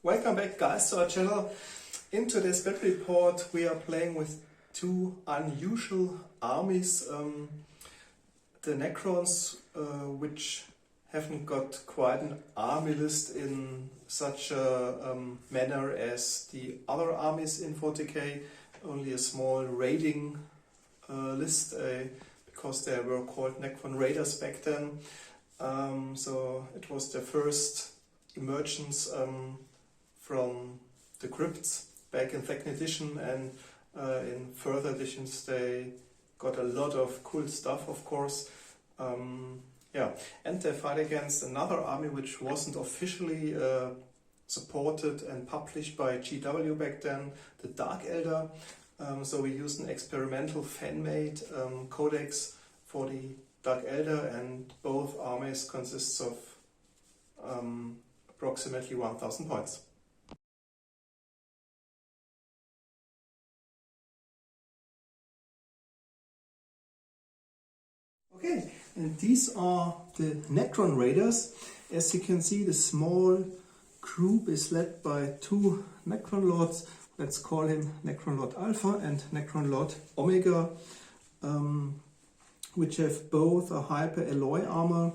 Welcome back, guys, to our channel. In today's battle report we are playing with two unusual armies. The Necrons, which haven't got quite an army list in such a manner as the other armies in 40k, only a small raiding list, because they were called Necron Raiders back then. So it was their first emergence from the crypts back in 2nd edition, and in further editions they got a lot of cool stuff, of course. Yeah, and they fight against another army which wasn't officially supported and published by GW back then, the Dark Eldar. So we used an experimental fan-made codex for the Dark Eldar, and both armies consists of approximately 1000 points. Okay, and these are the Necron Raiders. As you can see, the small group is led by two Necron Lords. Let's call him Necron Lord Alpha and Necron Lord Omega, which have both a hyper alloy armor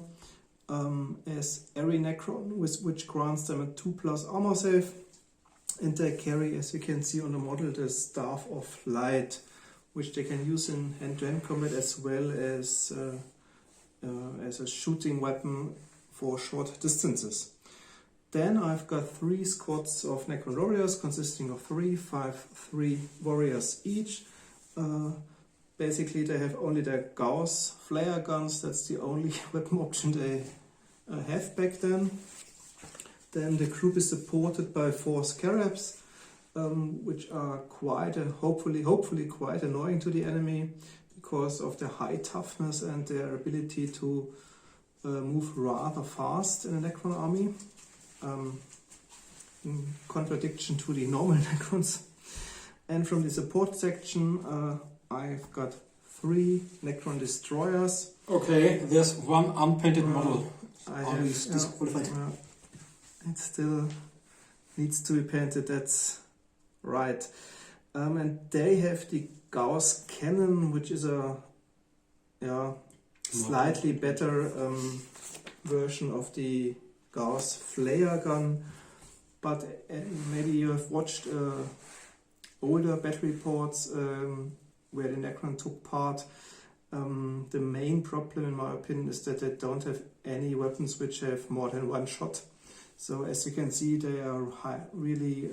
as every Necron, which grants them a 2+ armor save. And they carry, as you can see on the model, the Staff of Light, which they can use in hand-to-hand combat as well as a shooting weapon for short distances. Then I've got 3 squads of Necron warriors consisting of 3 warriors each. Basically they have only their Gauss flare guns. That's the only weapon option they have back then. Then the group is supported by 4 scarabs, which are quite hopefully quite annoying to the enemy because of their high toughness and their ability to move rather fast in a Necron army, in contradiction to the normal Necrons. And from the support section I've got 3 Necron destroyers. Okay, there's one unpainted model. It still needs to be painted, that's right. And they have the Gauss cannon, which is a slightly better version of the Gauss flare gun. But maybe you have watched older battle reports where the Necron took part. The main problem, in my opinion, is that they don't have any weapons which have more than 1 shot. So as you can see, they are really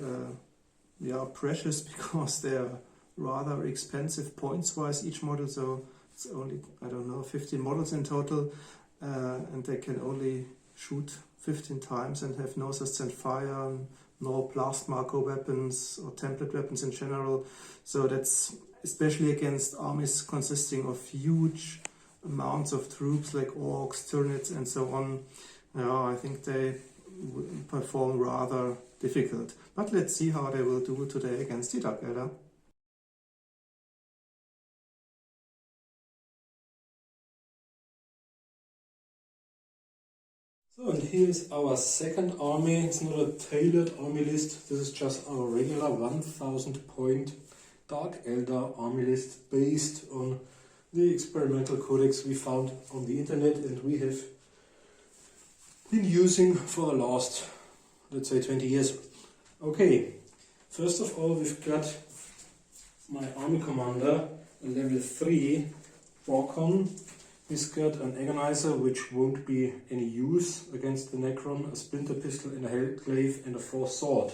precious because they are rather expensive points-wise each model. So it's only, I don't know, 15 models in total, and they can only shoot 15 times and have no sustained fire, no blast marker weapons or template weapons in general. So that's especially against armies consisting of huge amounts of troops like orcs, Tyranids and so on. I think they perform rather difficult. But let's see how they will do today against the Dark Eldar. So, and here is our second army. It's not a tailored army list. This is just our regular 1000 point Dark Eldar army list based on the experimental codex we found on the internet and we have been using for the last, let's say, 20 years. Okay, first of all we've got my army commander, a level 3 Borkon. He's got an agonizer which won't be any use against the Necron, a splinter pistol and a hellglaive and a force sword.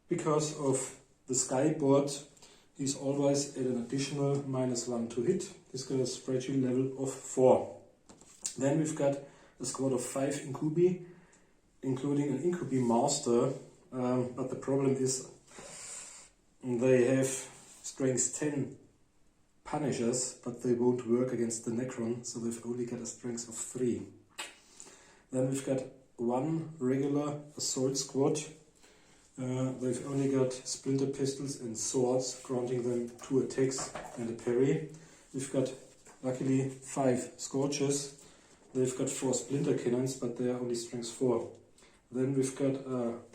Because of the skyboard, he's always at an additional -1 to hit. He's got a strategy level of 4. Then we've got a squad of 5 incubi, including an incubi master, but the problem is they have strength 10 punishers, but they won't work against the Necron, so they've only got a strength of 3. Then we've got 1 regular assault squad. They've only got splinter pistols and swords, granting them 2 attacks and a parry. We've got, luckily, 5 scorches, They've got 4 splinter cannons, but they are only strength 4. Then we've got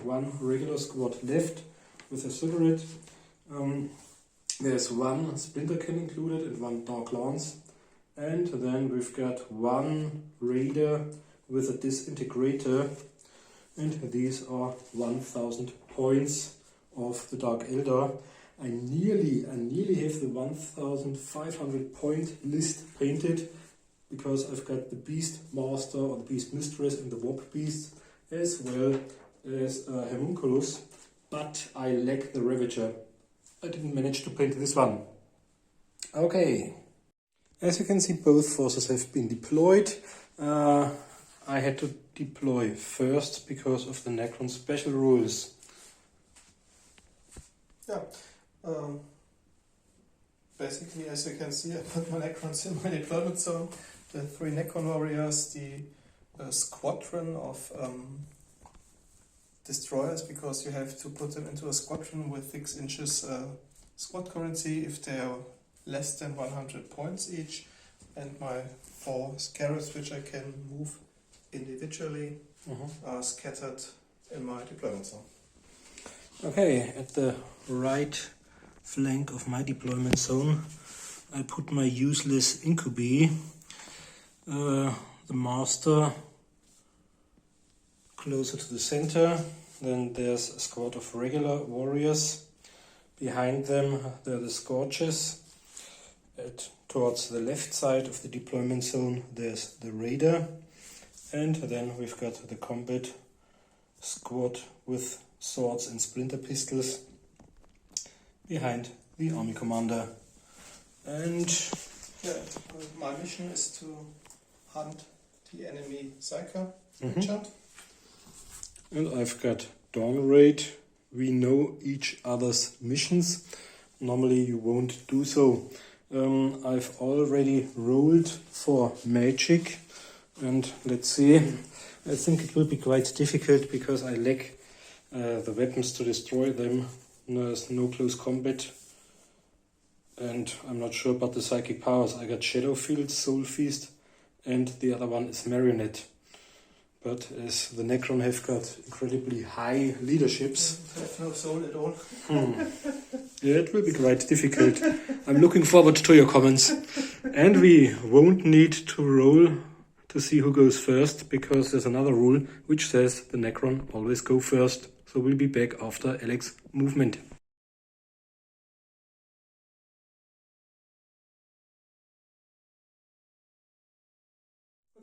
1 regular squad left with a cigarette. There's 1 splinter cannon included and 1 dark lance. And then we've got 1 raider with a disintegrator. And these are 1000 points of the Dark Eldar. I nearly have the 1500 point list painted, because I've got the Beast Master or the Beast Mistress and the Warp Beast, as well as Homunculus, but I lack the Ravager. I didn't manage to paint this one. Okay, as you can see, both forces have been deployed. I had to deploy first because of the Necron special rules. Yeah. Basically, as you can see, I put my Necrons in my deployment zone. The 3 Necron warriors, the squadron of destroyers, because you have to put them into a squadron with 6 inches squad currency if they are less than 100 points each, and my 4 scarabs, which I can move individually, are scattered in my deployment zone. Okay, at the right flank of my deployment zone, I put my useless incubi, the master closer to the center. Then there's a squad of regular warriors. Behind them there are the scorches. Towards the left side of the deployment zone there's the raider. And then we've got the combat squad with swords and splinter pistols behind the army commander. And yeah, my mission is to hunt the enemy Psyker enchant. And I've got Dawn Raid. We know each other's missions. Normally you won't do so. I've already rolled for magic, and let's see. I think it will be quite difficult because I lack the weapons to destroy them. There's no close combat, and I'm not sure about the psychic powers. I got Shadow Field, Soul Feast, and the other one is Marionette. But as the Necron have got incredibly high leaderships, I have no soul at all. Yeah, it will be quite difficult. I'm looking forward to your comments. And we won't need to roll to see who goes first, because there's another rule which says the Necron always go first. So we'll be back after Alex's movement.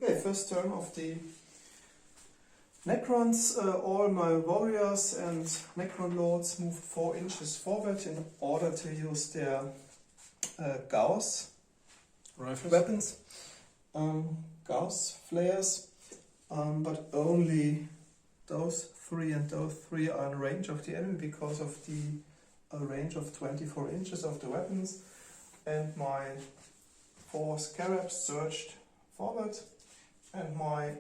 Okay, first turn of the Necrons. All my warriors and Necron lords move 4 inches forward in order to use their Gauss Rifles. weapons, Gauss flares, but only those 3 and those 3 are in range of the enemy because of the range of 24 inches of the weapons. And my 4 scarabs surged forward, and my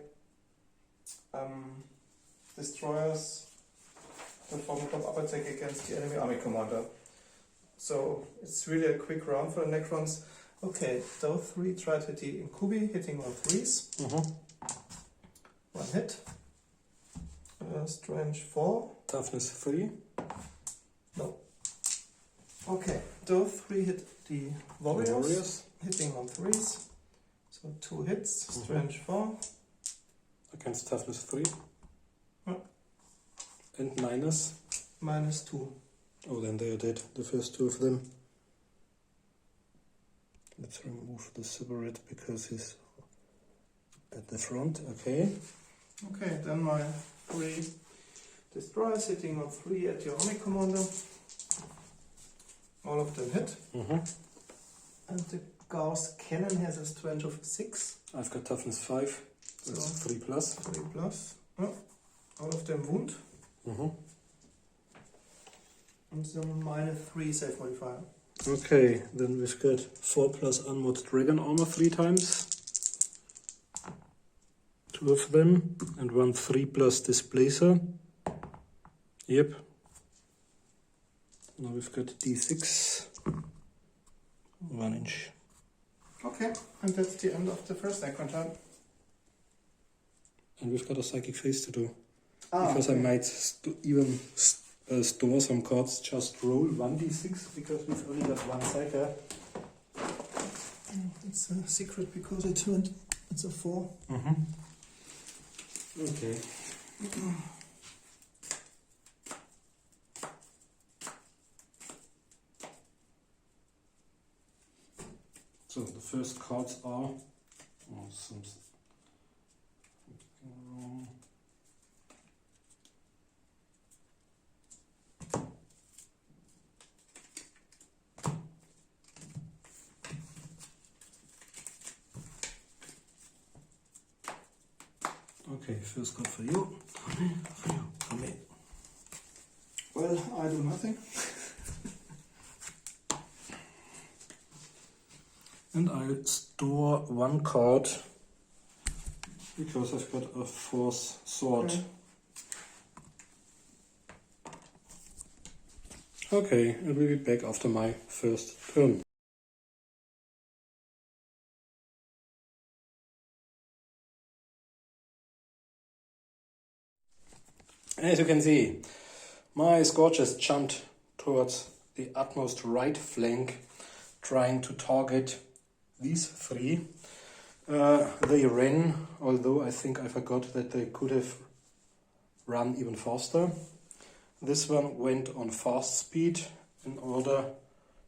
destroyers perform a pop-up attack against the enemy army commander. So it's really a quick round for the Necrons. Okay, those 3 try to hit the incubi, hitting on 3s. 1 hit. Strange 4. Toughness 3. No. Okay, those 3 hit the warriors, hitting on 3s. So 2 hits, strange 4. Against toughness 3. Yeah. And minus? Minus 2. Oh, then they are dead, the first 2 of them. Let's remove the cigarette because he's at the front. Okay. Okay, then my 3 destroyers hitting on 3 at your army commander. All of them hit. And the Gauss cannon has a strength of 6. I've got toughness 5. So it's 3 plus. 3 plus. Yeah. All of them wound. And so minus 3 save modifier. Okay, then we've got 4 plus unmod dragon armor 3 times. 2 of them, and 1 3 plus displacer. Yep. Now we've got D6. 1 inch. Okay, and that's the end of the first Necron turn. and we've got a psychic phase to do. Ah, Because okay. I might even store some cards, just roll 1d6, because we've only got one psyker. It's a secret because it's a 4. Okay. So the first cards are something wrong. Okay, first card for you. For me. Well, I do nothing. And I'll store one card because I've got a fourth sword. Okay, I will be back after my first turn. As you can see, my Scourge has jumped towards the utmost right flank, trying to target these three. They ran, although I think I forgot that they could have run even faster. This one went on fast speed in order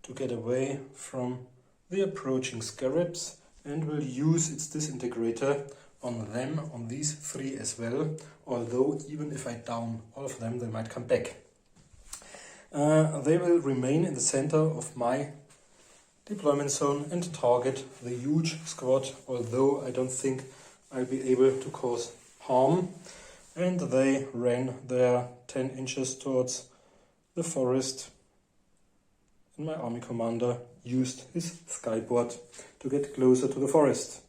to get away from the approaching scarabs and will use its disintegrator on them, on these three as well, although even if I down all of them, they might come back. They will remain in the center of my deployment zone and target the huge squad, although I don't think I'll be able to cause harm. And they ran their 10 inches towards the forest, and my army commander used his skyboard to get closer to the forest.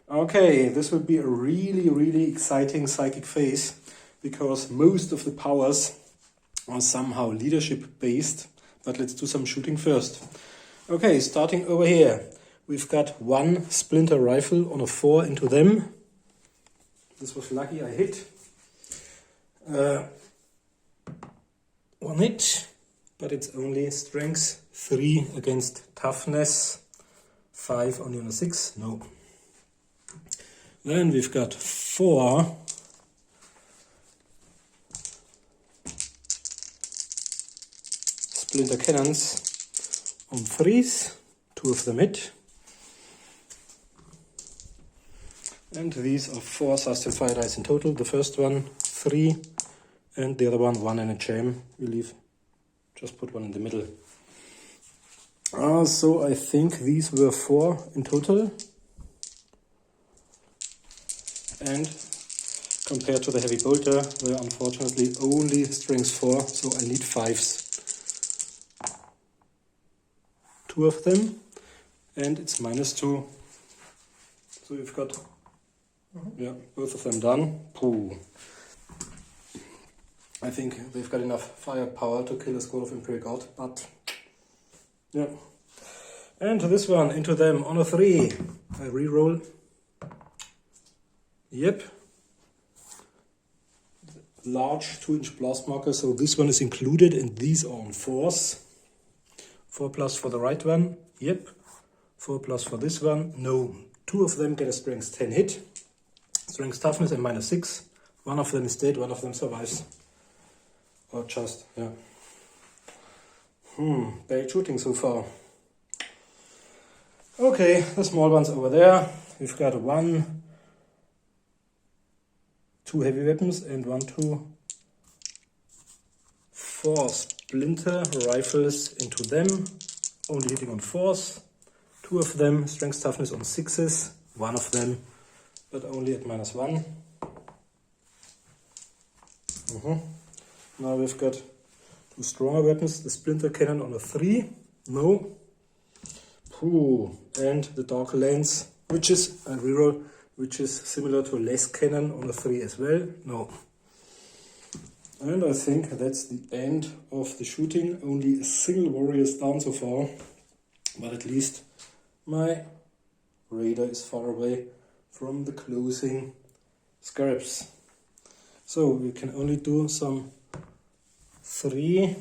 Okay, this will be a really exciting psychic phase, because most of the powers are somehow leadership based, but let's do some shooting first. Okay, starting over here, we've got one splinter rifle on a 4 into them. This was lucky, I hit. One hit, but it's only strength 3 against toughness 5 only on a 6, no. Then we've got 4 splinter cannons on 3s, 2 of them hit. And these are 4 sustain fire dice in total. The first one 3 and the other one 1 and a jam. We leave, just put one in the middle. So I think these were 4 in total. And compared to the heavy bolter, they are unfortunately only strength 4, so I need 5s. 2 of them, and it's -2. So we've got both of them done. Pooh. I think they've got enough firepower to kill a squad of Imperial Guard, but yeah. And this one into them on a 3. I reroll. Yep. Large 2-inch blast marker, so this one is included, and these are on 4s. 4+ for the right one, yep. 4+ for this one, no. 2 of them get a strength 10 hit. Strength toughness and -6. One of them is dead, one of them survives. Or just, yeah. Bad shooting so far. Okay, the small ones over there. We've got 1, 2 heavy weapons and 1, 2, 4 splinter rifles into them, only hitting on 4s. 2 of them strength toughness on 6s, 1 of them, but only at -1. Now we've got 2 stronger weapons, the splinter cannon on a 3, no. And the dark lance, which is a reroll, which is similar to less cannon on a 3 as well, no. And I think that's the end of the shooting. Only a single warrior is down so far, but at least my radar is far away from the closing scarabs. So we can only do some 3.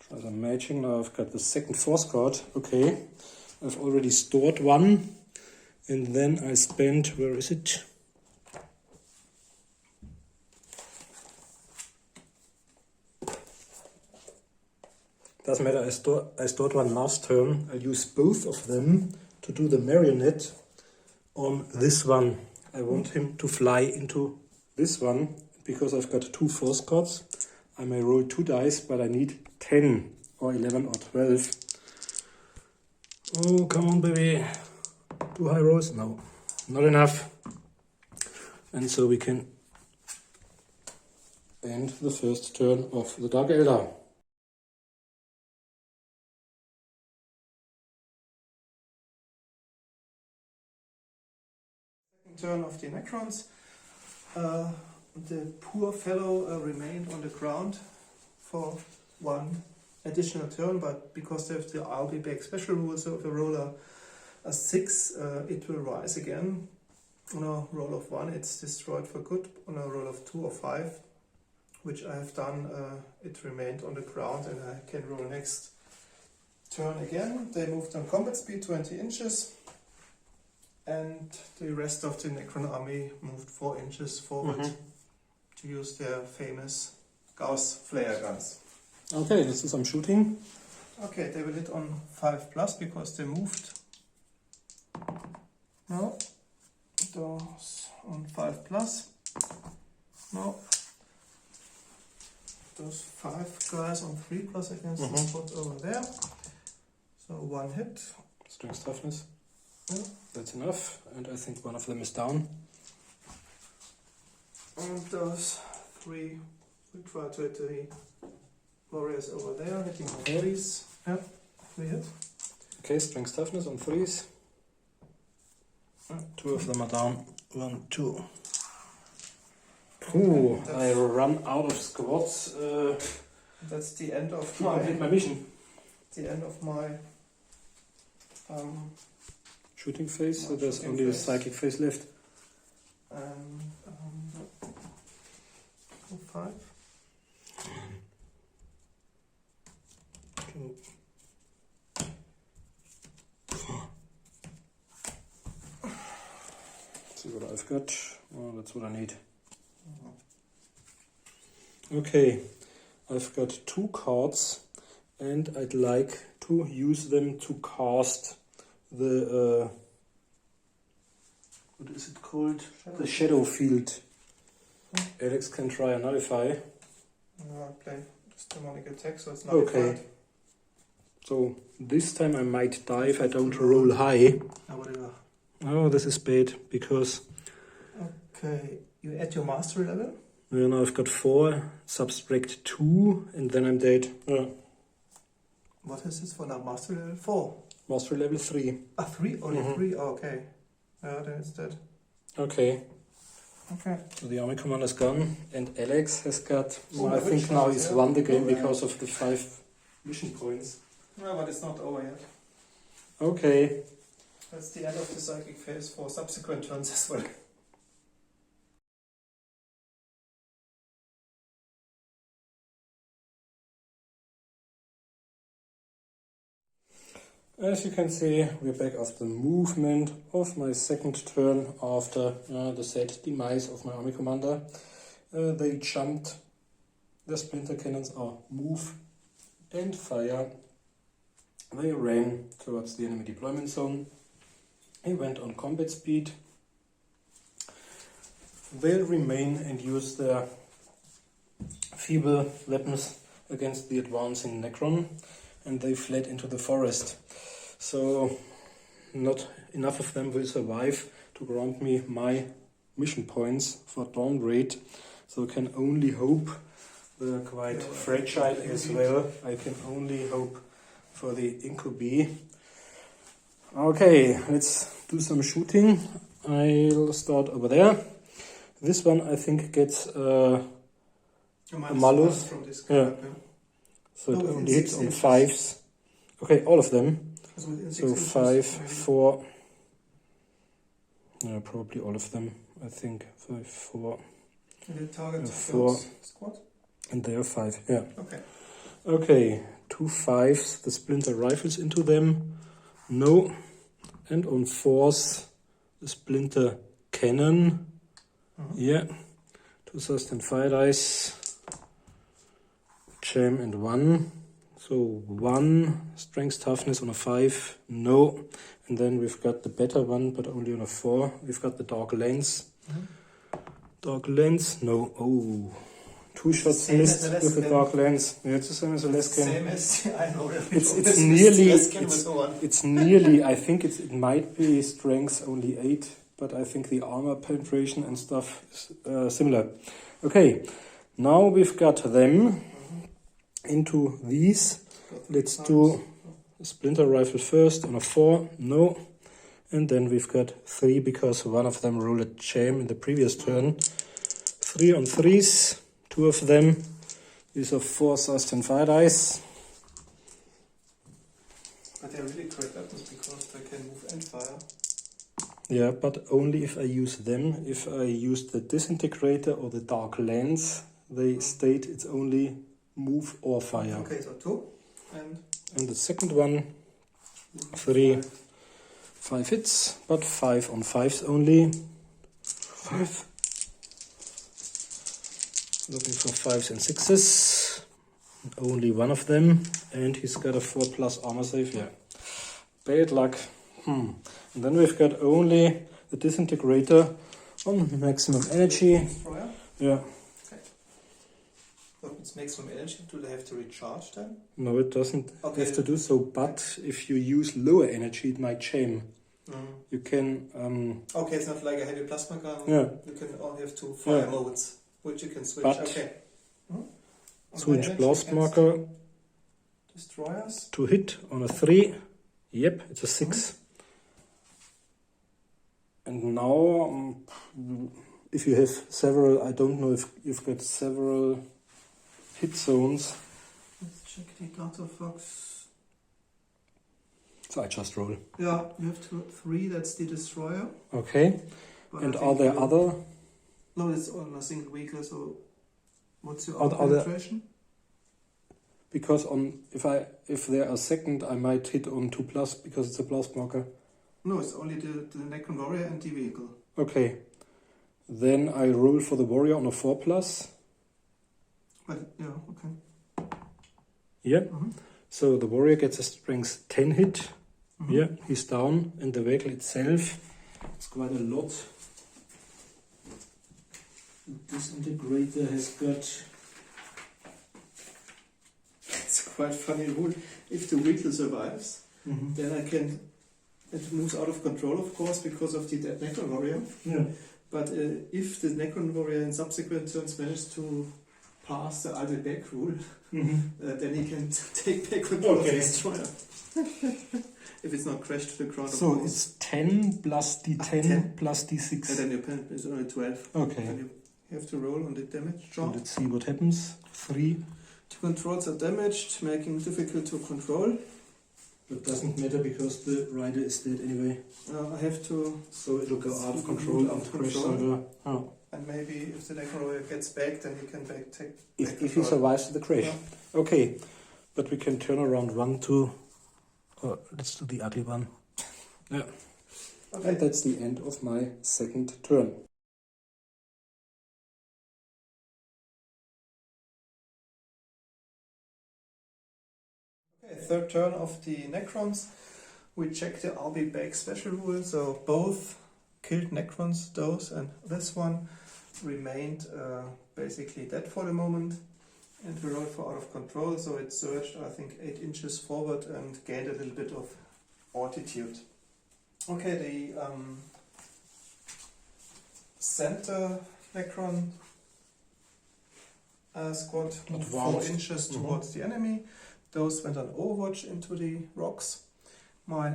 Try some matching. Now I've got the second force card. Okay, I've already stored one, and then I spent, where is it? Doesn't matter, I stored one last turn. I'll use both of them to do the marionette on this one. I want him to fly into this one. Because I've got 2 force cards, I may roll 2 dice, but I need 10 or 11 or 12. Oh, come on, baby. 2 high rolls? No, not enough. And so we can end the first turn of the Dark Eldar. Turn of the Necrons. The poor fellow remained on the ground for 1 additional turn, but because they have the I'll be back special rule, so if I roll a 6, it will rise again. On a roll of 1, it's destroyed for good. On a roll of 2 or 5, which I have done, it remained on the ground, and I can roll next turn again. They moved on combat speed 20 inches. And the rest of the Necron army moved 4 inches forward to use their famous Gauss flare guns. Okay, let's do some shooting. Okay, they will hit on 5+ because they moved. No. Those on 5+. No. Those 5 guys on 3+ against the spot over there. So 1 hit. Strength toughness. Yeah. That's enough, and I think one of them is down. And those 3, we try to hit the warriors over there, hitting on 3s. Yeah, 3 hit. Okay, strength toughness on 3s. 2 of them are down. 1, 2. Ooh, I run out of squads. That's the end of I did my mission. the end of my Shooting phase, so there's shooting only the phase. psychic phase left. 5. 2, 4. See what I've got. Oh, that's what I need. Okay, I've got 2 cards, and I'd like to use them to cast the what is it called? The shadow field. Alex can try and nullify. No, I play this demonic attack, so it's not Okay. So this time I might die if I don't roll high. Whatever. Oh, this is bad because Okay, you add your mastery level. now I've got 4, subtract 2, and then I'm dead. What is this for now? Mastery level 4. Mastery level 3. 3? Only 3? Oh, okay. Then it's dead. Okay. Okay. So the army commander's gone, and Alex has got, Oh, I think which now one? he's Yeah. won the game Oh, yeah. because of the 5 mission points. No, but it's not over yet. Okay. That's the end of the psychic phase for subsequent turns as well. As you can see, we're back after the movement of my second turn after the said demise of my army commander. They jumped, the splinter cannons are move and fire. They ran towards the enemy deployment zone. He went on combat speed. They'll remain and use their feeble weapons against the advancing Necron, and they fled into the forest. So not enough of them will survive to grant me my mission points for dawn raid. So I can only hope, they're quite fragile as well, I can only hope for the incubi. Okay, let's do some shooting. I'll start over there. This one I think gets a malus. From this Yeah. card, So it No, only in hits 6 on inches. 5s. Okay, all of them. Also within 6 So inches, 5, maybe. 4. Yeah, probably all of them. I think 5, 4. And the target 4. goes squad? And they are 5. Yeah. Okay. Okay, 2 5s. The splinter rifles into them. No. And on 4s, the splinter cannon. Yeah. 2 thrust and fire dice. Jam and 1. So 1 strength toughness on a 5. No. And then we've got the better one, but only on a 4. We've got the dark lens. Dark lens. No. Oh. 2 shots Same missed as the with the Lescan. dark lens. Yeah, it's the same as a Lescan. Same as I know that. It's nearly. It's It's nearly. I think it might be strength only 8, but I think the armor penetration and stuff is similar. Okay, now we've got them into these. Let's do a splinter rifle first on a 4. No. And then we've got 3 because one of them rolled a jam in the previous turn. 3 on 3s. 2 of them. These are 4 thrust and fire dice. But they're really great weapons because they can move and fire. Yeah, but only if I use them. If I use the disintegrator or the dark lens, they state it's only move or fire. Okay, so 2. And the second one, 3, 5 hits, but 5 on 5s only. 5. Looking for 5s and 6s. Only one of them. And he's got a 4+ armor save. Yeah. Bad luck. And then we've got only the disintegrator on maximum energy. Destroyer? Yeah. Okay. So it's maximum energy. Do they have to recharge then? No, it doesn't Okay. have to do so. But if you use lower energy, it might jam. You can. Okay, it's not like a heavy plasma gun. Yeah. You can only have 2 fire modes, which you can switch. But okay. Switch Damage blast against marker Destroyers. to hit on a 3. Yep, it's a 6. And now, if you have several, I don't know if you've got several hit zones. Let's check the artifacts. So I just roll. Yeah, you have 3, that's the destroyer. Okay. But And I are think there you- other? No, it's on a single vehicle, so what's your Are there- penetration? Because if they are second, I might hit on 2+ because it's a blast marker. No, it's only the Necron warrior and the vehicle. Okay. Then I roll for the warrior on a 4+. But, yeah, okay. Yeah. So the warrior gets a strength 10 hit. Yeah, he's down. And the vehicle itself, it's quite a lot. The disintegrator has got... It's a quite funny rule. If the vehicle survives, then I can... It moves out of control, of course, because of the dead Necron warrior. Yeah. But if the Necron warrior in subsequent turns manages to pass the I'll be back rule, then he can take back control of the destroyer. If it's not crashed to the ground. So of course. it's 10 plus D10 10. plus D6. And then your penalty is only 12. Okay. Then you have to roll on the damage So chart. let's see what happens. 3. 2 controls are damaged, making it difficult to control. But doesn't matter because the rider is dead anyway. I have to... So it'll go out of control and crash server. Oh. And maybe if the Necron warrior gets back, then he can take If he control. survives the crash. Yeah. Okay. But we can turn around 1, 2. Oh, let's do the ugly one. Yeah. Okay. And that's the end of my second turn. Okay, third turn of the Necrons. We check the I'll be back special rule. So both killed Necrons, those and this one, remained basically dead for the moment. And we rolled for out of control, so it surged, I think, 8 inches forward and gained a little bit of altitude. Okay, the center Necron squad moved 4 Advanced. inches towards the enemy. Those went on Overwatch into the rocks. My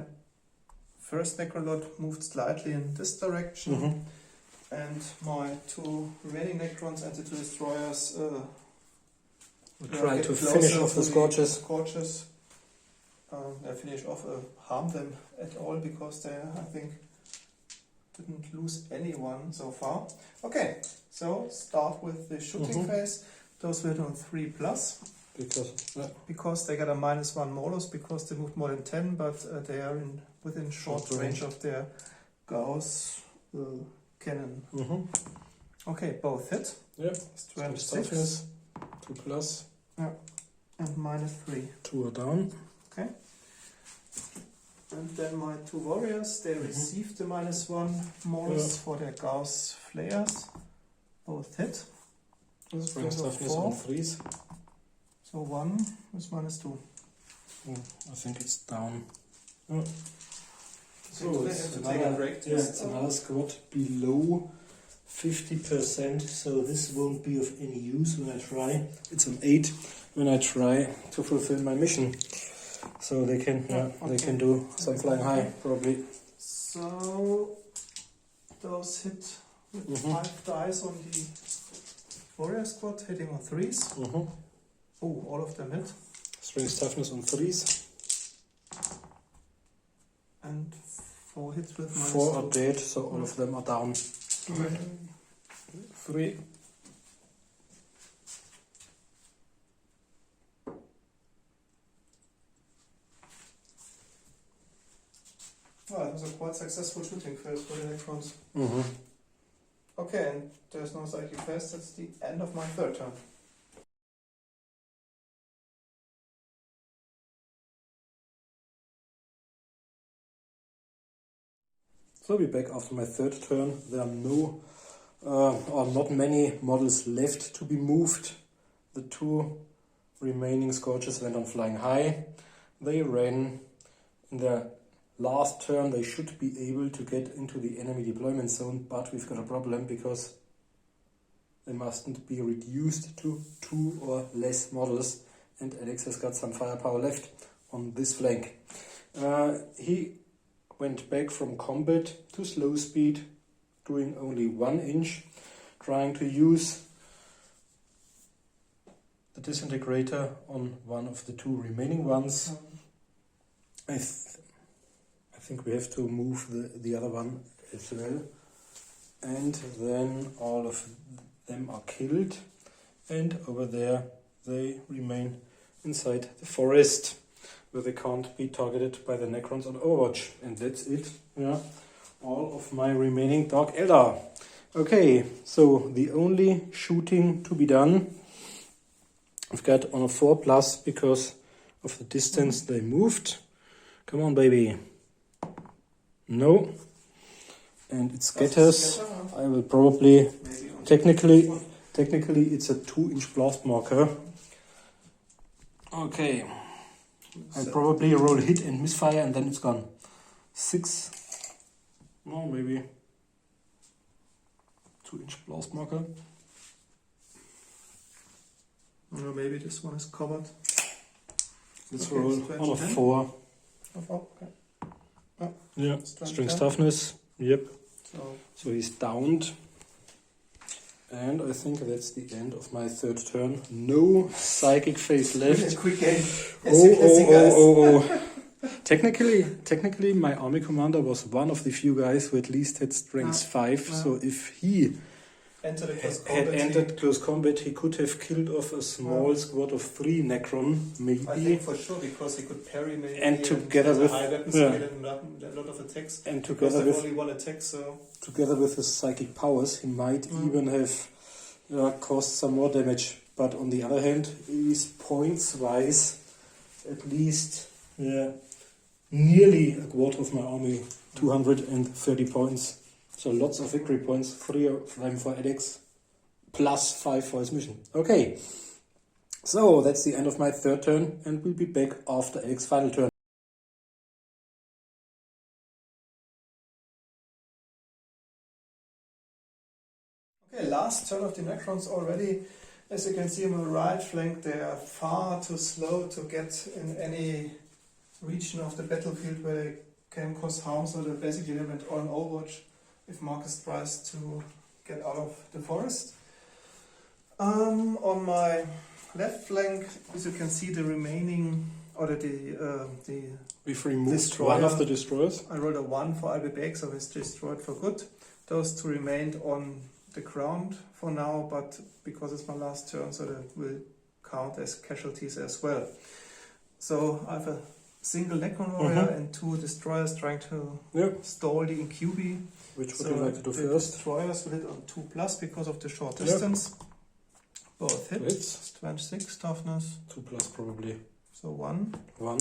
first Necron lot moved slightly in this direction. And my 2 remaining Necrons and the 2 destroyers We'll try to finish off the Scorches. finish off, harm them at all, because they, I think, didn't lose anyone so far. Okay, so start with the shooting phase. Those were on 3+. Because they got a -1 modus, because they moved more than 10, but they are within short range of their Gauss cannon. Okay, both hit. Yeah. Strength 6. 2+. Yeah. And -3. 2 are down. Okay. And then my 2 warriors, they received the -1 modus for their Gauss flares. Both hit. Strength toughness on 3s. So 1 is -2. I think it's down. So it's it's another squad below 50%, so this won't be of any use when I try. It's an 8 when I try to fulfill my mission. So they can they can do some flying high probably. So those hit with 5 dice on the warrior squad, hitting on 3s. Oh, all of them hit. Strength toughness on 3s. And 4 hits with -2. 4 are dead, so all of them are down. 3. Well, it was a quite successful shooting phase for the Necrons. Okay, and there's no psychic phase. That's the end of my 3rd turn. So we're back after my 3rd turn. There are no, or not many models left to be moved. The 2 remaining Scourges went on flying high. They ran in their last turn. They should be able to get into the enemy deployment zone, but we've got a problem because they mustn't be reduced to 2 or less models, and Alex has got some firepower left on this flank. He went back from combat to slow speed, doing only 1 inch, trying to use the disintegrator on one of the 2 remaining ones. I think we have to move the other one as well. And then all of them are killed, and over there they remain inside the forest, where they can't be targeted by the Necrons on Overwatch. And that's it. Yeah, all of my remaining Dark Eldar. Okay, so the only shooting to be done, I've got on a 4+, because of the distance they moved. Come on, baby. No. And it scatters. I will probably, technically it's a 2-inch blast marker. Okay. I probably roll hit and misfire, and then it's gone. 6. No, maybe 2-inch blast marker. Or maybe this one is covered. Let's roll on a 4. Okay. Yeah, strength toughness. Yep. So he's downed. And I think that's the end of my 3rd turn. No psychic phase left. Quick game. Oh. Technically, my army commander was one of the few guys who at least had strength 5. So if he had entered close combat, he could have killed off a small squad of 3 Necron, maybe. I think for sure, because he could parry maybe. And together with high weapon skill and a lot of attacks. And together with only 1 attack, so together with his psychic powers, he might even have caused some more damage. But on the other hand, he's points wise at least nearly a quarter of my army, 230 points. So lots of victory points, 3 of them for Alex, plus 5 for his mission. Okay, so that's the end of my 3rd turn, and we'll be back after Alex's final turn. okay, last turn of the Necrons already. As you can see on the right flank, they are far too slow to get in any region of the battlefield where they can cause harm, so they basically went on Overwatch if Marcus tries to get out of the forest. On my left flank, as you can see, the remaining or the We've removed destroyer. one of the destroyers. I rolled a 1 for Albebeck, so it's destroyed for good. Those two remained on the ground for now, but because it's my last turn, so that will count as casualties as well. So I have a single Necron warrior and 2 destroyers trying to stall the incubi. Which would you like to do first? Destroyers will hit on 2+ because of the short distance. Both hits. Strength 6, toughness. 2+ probably. So 1. 1.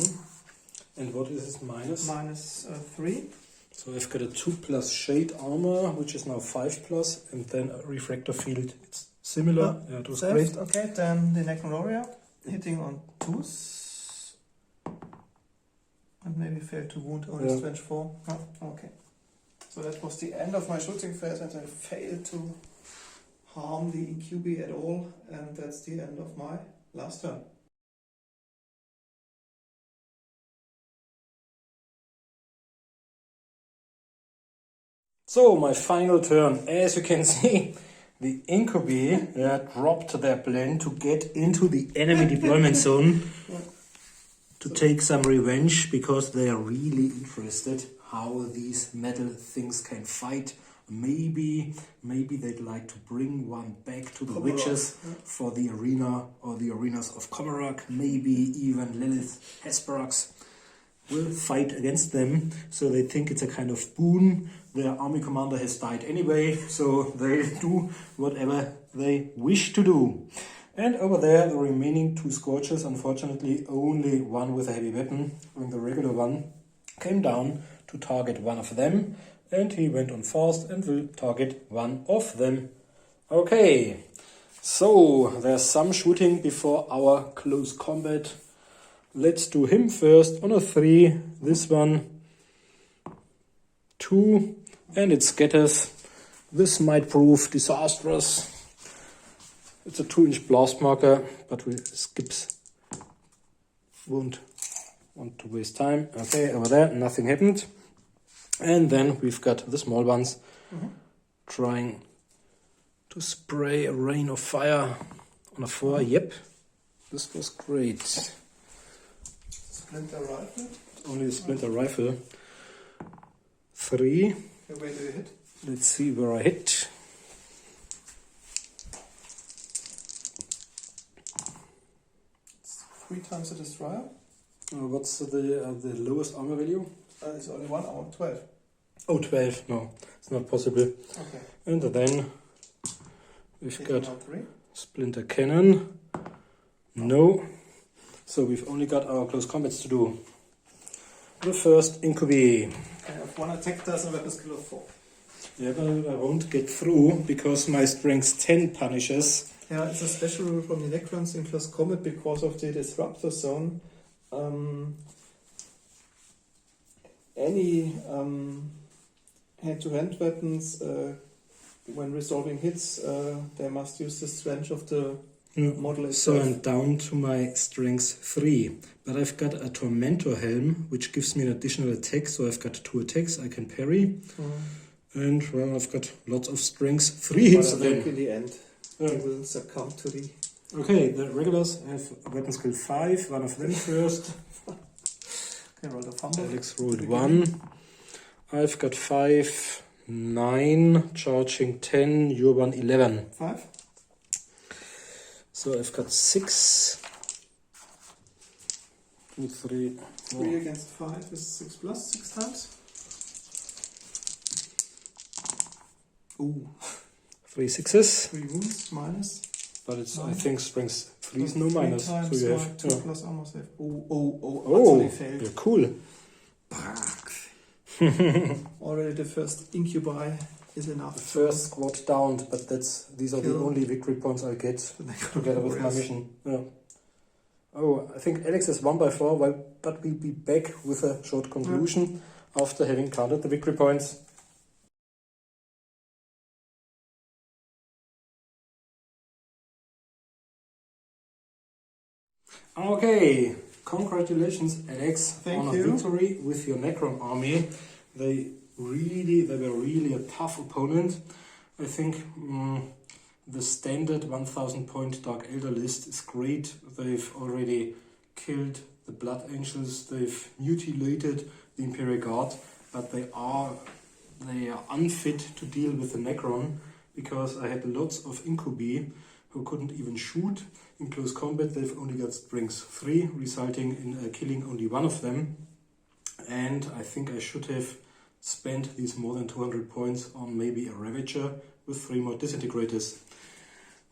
And what is this minus? Minus 3. So I've got a 2+ shade armor, which is now 5+, and then a refractor field. It's similar. Yeah, it was great. Okay, then the Necron warrior hitting on 2s. And maybe failed to wound only strength 4. Oh, okay. So that was the end of my shooting phase, and I failed to harm the incubi at all, and that's the end of my last turn. So my final turn, as you can see, the incubi dropped their plan to get into the enemy deployment zone to take some revenge, because they are really interested how these metal things can fight. Maybe they'd like to bring one back to the witches for the arena or the arenas of Commorragh. Maybe even Lilith Hesperox will fight against them, so they think it's a kind of boon. Their army commander has died anyway, so they do whatever they wish to do. And over there, the remaining 2 Scorchers, unfortunately only one with a heavy weapon, and the regular one came down to target one of them, and he went on fast and will target one of them. Okay, so there's some shooting before our close combat. Let's do him first on a 3, this one, 2, and it scatters. This might prove disastrous. It's a 2-inch blast marker, but we skips. Won't want to waste time. Okay, over there, nothing happened. And then we've got the small ones trying to spray a rain of fire on a 4. Yep, this was great. Splinter rifle? Only a splinter rifle. 3. Okay, where do you hit? Let's see where I hit. It's 3 times the destroyer. What's the lowest armor value? It's only 1 hour, 12. Oh, 12. No, it's not possible. Okay. And then we've Hitting got on 3. splinter cannon. No. So we've only got our close combats to do. The first incubi. I have 1 attack dice and weapon skill of 4. Yeah, but I won't get through because my strength 10 punishes. Yeah, it's a special rule from the Necrons in close combat because of the disruptor zone. Any hand-to-hand weapons, when resolving hits, they must use the strength of the model itself. So I'm down to my strength 3. But I've got a Tormentor helm, which gives me an additional attack. So I've got 2 attacks I can parry. And, well, I've got lots of strength 3 hits then. In the end, they will succumb to the... Okay, the regulars have weapon skill 5. One of them first. Okay, roll a fumble. Alex rolled 1. I've got 5, 9, charging 10, you're 1, 11. 5. So I've got 6, 2, 3, 4. 3 against 5 is 6 plus, 6 times. Ooh. 3 6s. 3 wounds, minus. But it's, I think, strength 3 is no minus. So Times you have 2 plus armor save. Oh, utterly failed. yeah, cool. Already the first incubi is enough. The first squad downed, but these are the only victory points I get together with my mission. Yeah. Oh, I think Alex is 1 by 4, but we'll be back with a short conclusion after having counted the victory points. Okay, congratulations, Alex, on a victory with your Necron army. They were really a tough opponent. I think the standard 1000 point Dark Eldar list is great. They've already killed the Blood Angels, they've mutilated the Imperial Guard, but they are unfit to deal with the Necron, because I had lots of incubi who couldn't even shoot. In close combat they've only got strength 3, resulting in killing only one of them. And I think I should have spent these more than 200 points on maybe a Ravager with 3 more Disintegrators.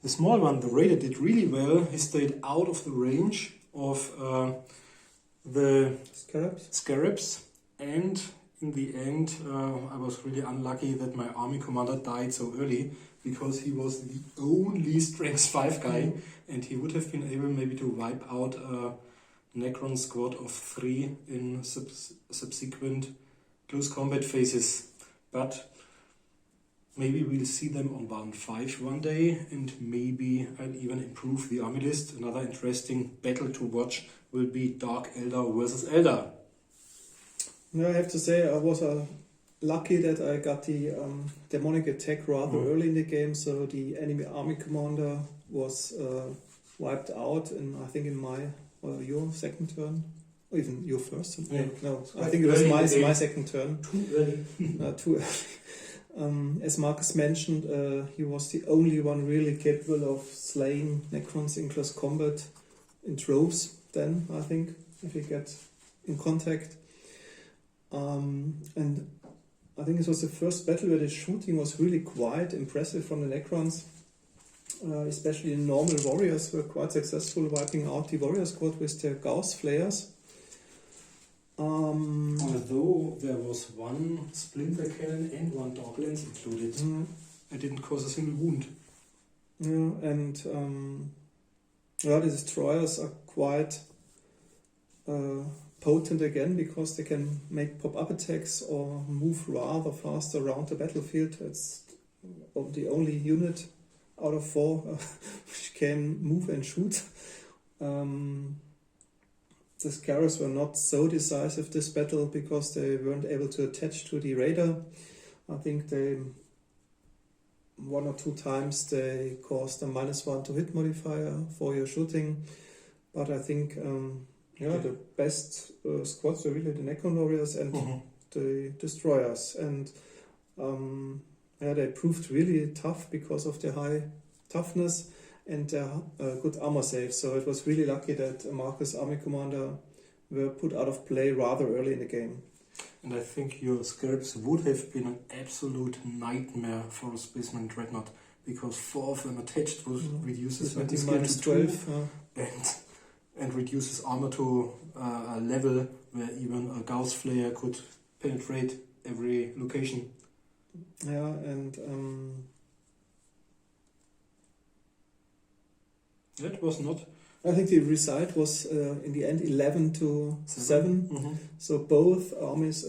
The small one, the Raider, did really well. He stayed out of the range of the Scarabs, and in the end I was really unlucky that my army commander died so early, because he was the only strength 5 guy, and he would have been able maybe to wipe out a Necron squad of 3 in subsequent close combat phases. But maybe we'll see them on Warhammer 5 one day, and maybe I'll even improve the army list. Another interesting battle to watch will be Dark Eldar versus Eldar. No, I have to say I was lucky that I got the demonic attack rather early in the game, so the enemy army commander was wiped out, I think in my your second turn, or even your first turn. Yeah. No, I think it was my second turn. Too early. Too early. As Marcus mentioned, he was the only one really capable of slaying Necrons in close combat in droves. Then I think if you get in contact, and I think it was the first battle where the shooting was really quite impressive from the Necrons. Especially the normal warriors were quite successful, wiping out the warrior squad with their Gauss flares. Although there was one splinter cannon and 1 dog lance included, I didn't cause a single wound. Yeah, and the destroyers are quite potent again, because they can make pop-up attacks or move rather fast around the battlefield. It's the only unit out of 4 which can move and shoot. The Scarabs were not so decisive this battle, because they weren't able to attach to the Raider. I think they 1 or 2 times they caused a -1 to hit modifier for your shooting. But I think the best squads were really the Necron Warriors and the Destroyers. And they proved really tough because of their high toughness and their good armor save. So it was really lucky that Marcus' army commander were put out of play rather early in the game. And I think your Scarabs would have been an absolute nightmare for a Spaceman Dreadnought, because 4 of them attached reduces weapon skill to 12, 2, and reduces armor to a level where even a Gauss flare could penetrate every location. Yeah, and that was not. I think the result was in the end 11 to 7. So both armies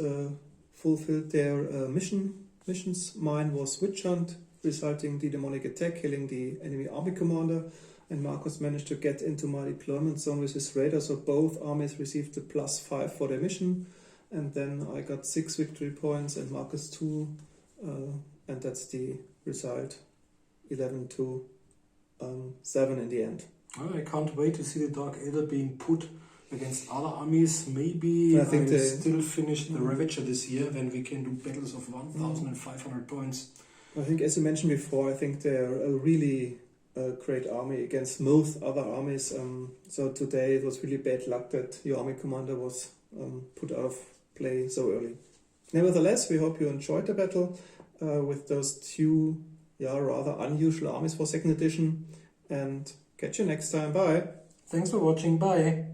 fulfilled their missions. Mine was Witch Hunt, resulting in the demonic attack, killing the enemy army commander, and Marcus managed to get into my deployment zone with his Raider, so both armies received the +5 for their mission, and then I got 6 victory points and Marcus 2, and that's the result, 11 to 7 in the end. Oh, I can't wait to see the Dark Eldar being put against other armies. Maybe I think I'll still finish the Ravager this year, when we can do battles of 1,500 points. I think, as you mentioned before, I think they're a really great army against most other armies. So today it was really bad luck that your army commander was put out of play so early. Nevertheless, we hope you enjoyed the battle with those 2 rather unusual armies for 2nd edition, and catch you next time. Bye. Thanks for watching. Bye.